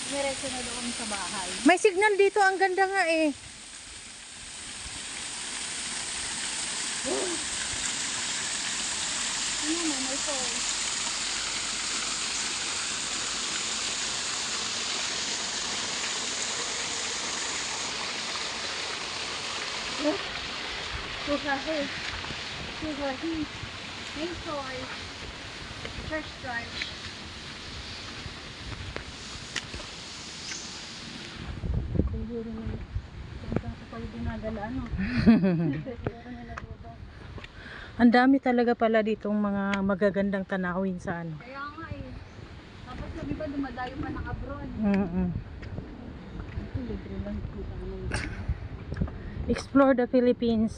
Diretso na doon sa bahay. May signal dito, ang ganda nga eh. Ano mo, may phone. Sugahe. Main soy. Church drive. Siguro na. Saan sa pala dinagala, ano? Ang dami talaga pala ditong mga magagandang tanawin sa ano. Kaya nga eh. Tapos sabi ba dumadayo pa ng abroad? Ito libre lang. Explore the Philippines.